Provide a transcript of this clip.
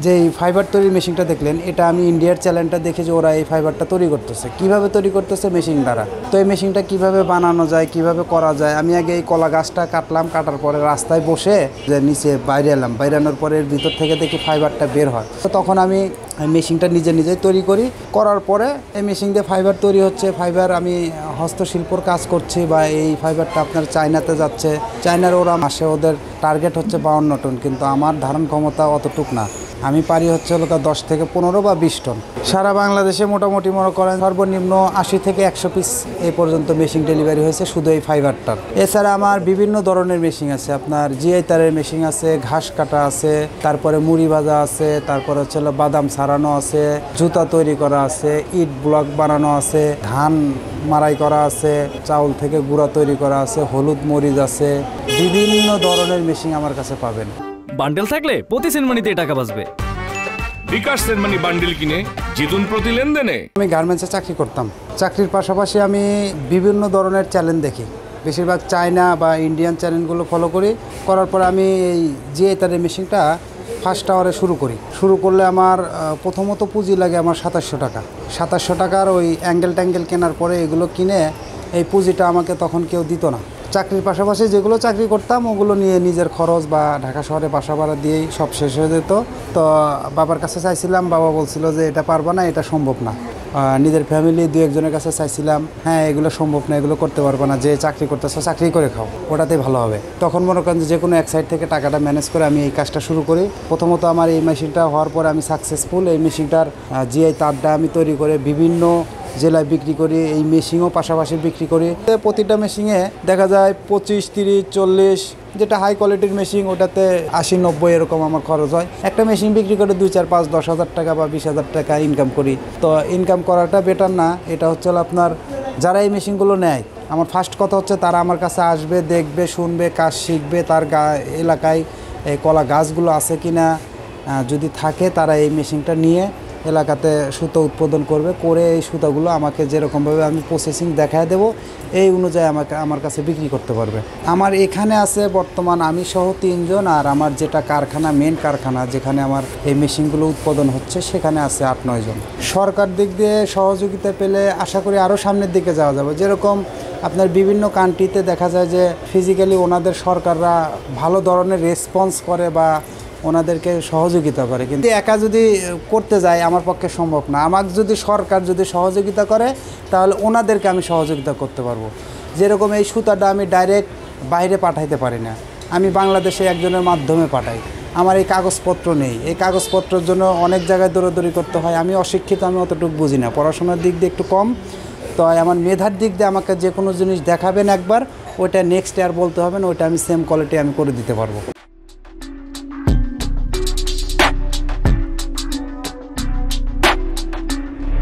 যে এই ফাইবার তৈরির মেশিনটা দেখলেন, এটা আমি ইন্ডিয়ার চ্যানেলটা দেখে যে ওরা এই ফাইবারটা তৈরি করতেছে, কিভাবে তৈরি করতেছে মেশিন দ্বারা। তো এই মেশিনটা কিভাবে বানানো যায়, কিভাবে করা যায়, আমি আগে এই কলা গাছটা কাটলাম, কাটার পরে রাস্তায় বসে যে নিচে বাইরে এলাম, বাইরানোর পরে এর ভিতর থেকে দেখি ফাইবারটা বের হয়। তো তখন আমি মেশিনটা নিজেই তৈরি করার পরে এই মেশিন দিয়ে ফাইবার তৈরি হচ্ছে। ফাইবার আমি হস্তশিল্পর কাজ করছি, বা এই ফাইবারটা আপনার চায়নাতে যাচ্ছে। চায়নার ওরা মাসে ওদের টার্গেট হচ্ছে 52 টন, কিন্তু আমার ধারণ ক্ষমতা অতটুক না। আমি পারি হচ্ছে 10 থেকে 15 বা 20 টন। সারা বাংলাদেশে মোটামুটি মনে করেন সর্বনিম্ন 80 থেকে 100 পিস এই পর্যন্ত মেশিন ডেলিভারি হয়েছে শুধু এই ফাইবারটার। এছাড়া আমার বিভিন্ন ধরনের মেশিন আছে, আপনার জিআই তারের মেশিন আছে, ঘাস কাটা আছে, তারপরে মুড়ি ভাজা আছে, তারপরে হচ্ছে বাদাম ছাড়ানো আছে, জুতা তৈরি করা আছে, ইট ব্লক বানানো আছে, ধান মাড়াই করা আছে, চাউল থেকে গুঁড়া তৈরি করা আছে, হলুদ মরিচ আছে, বিভিন্ন ধরনের মেশিন আমার কাছে পাবেন। বান্ডেল থাকলে প্রতি সেনমানিতে টাকা বাঁচবে। বিকাশ সেনমানি বান্ডেল কিনে জিতুন প্রতি লেনদেনে। আমি গার্মেন্টসে চাকরি করতাম। চাকরির পাশাপাশি আমি বিভিন্ন ধরনের চ্যানেল দেখি, বেশিরভাগ চায়না বা ইন্ডিয়ান চ্যানেলগুলো ফলো করার পরে আমি এই জিআই তারের মেশিনটা ফার্স্ট আওয়ারে শুরু করলে আমার প্রথমত পুঁজি লাগে আমার 2700 টাকা। 2700 টাকার ওই ট্যাঙ্গেল কেনার পরে এগুলো কিনে এই পুঁজিটা আমাকে তখন কেউ দিত না। চাকরির পাশাপাশি যেগুলো চাকরি করতাম ওগুলো নিয়ে নিজের খরচ বা ঢাকা শহরে বাসা ভাড়া দিয়েই সব শেষ হয়ে যেত। তো বাবার কাছে চাইছিলাম, বাবা বলছিল যে এটা পারবা না, এটা সম্ভব না। নিজের ফ্যামিলি 2-1 জনের কাছে চাইছিলাম, হ্যাঁ এগুলো সম্ভব না, এগুলো করতে পারবো না, যে চাকরি করতেছো চাকরি করে খাও, ওটাতেই ভালো হবে। তখন মনে করেন যে কোনো এক সাইড থেকে টাকাটা ম্যানেজ করে আমি এই কাজটা শুরু করি। প্রথমত আমার এই মেশিনটা হওয়ার পরে আমি সাকসেসফুল। এই মেশিনটার জিআই তারটা আমি তৈরি করে বিভিন্ন জেলায় বিক্রি করি, এই মেশিনও পাশাপাশি বিক্রি করি। প্রতিটা মেশিনে দেখা যায় 25, 30, 40, যেটা হাই কোয়ালিটির মেশিন ওটাতে 80, 90 এরকম আমার খরচ হয়। একটা মেশিন বিক্রি করে 2, 4, 5, 10 হাজার টাকা বা 20 হাজার টাকা ইনকাম করি। তো ইনকাম করাটা বেটার না? এটা হচ্ছে আপনার যারা এই মেশিনগুলো নেয়, আমার ফার্স্ট কথা হচ্ছে তারা আমার কাছে আসবে, দেখবে, শুনবে, কাজ শিখবে, তার এলাকায় এই কলা গাছগুলো আছে কি না, যদি থাকে তারা এই মেশিনটা নিয়ে এলাকাতে সুতো উৎপাদন করে এই সুতাগুলো আমাকে যেরকমভাবে আমি প্রসেসিং দেখায় দেব, এই অনুযায়ী আমার কাছে বিক্রি করতে পারবে। আমার এখানে আছে বর্তমান আমি সহ 3 জন, আর আমার যেটা কারখানা, মেন কারখানা যেখানে আমার এই মেশিনগুলো উৎপাদন হচ্ছে, সেখানে আছে 8-9 জন। সরকার দিক দিয়ে সহযোগিতা পেলে আশা করি আরও সামনের দিকে যাওয়া যাবে। যেরকম আপনার বিভিন্ন কান্ট্রিতে দেখা যায় যে ফিজিক্যালি ওনাদের সরকাররা ভালো ধরনের রেসপন্স করে বা ওনাদেরকে সহযোগিতা করে, কিন্তু একা যদি করতে যাই আমার পক্ষে সম্ভব না। আমাকে যদি সরকার সহযোগিতা করে তাহলে ওনাদেরকে আমি সহযোগিতা করতে পারবো। যেরকম এই সুতাটা আমি ডাইরেক্ট বাইরে পাঠাইতে পারি না, আমি বাংলাদেশে একজনের মাধ্যমে পাঠাই। আমার এই কাগজপত্র নেই, এই কাগজপত্রের জন্য অনেক জায়গায় দৌড়াদৌড়ি করতে হয়। আমি অশিক্ষিত, আমি অতটুকু বুঝি না, পড়াশোনার দিক দিয়ে একটু কম। তো আমার মেধার দিক দিয়ে আমাকে যে কোনো জিনিস দেখাবেন একবার, ওইটা নেক্সট ইয়ার বলতে হবে না, ওইটা আমি সেম কোয়ালিটি আমি করে দিতে পারবো।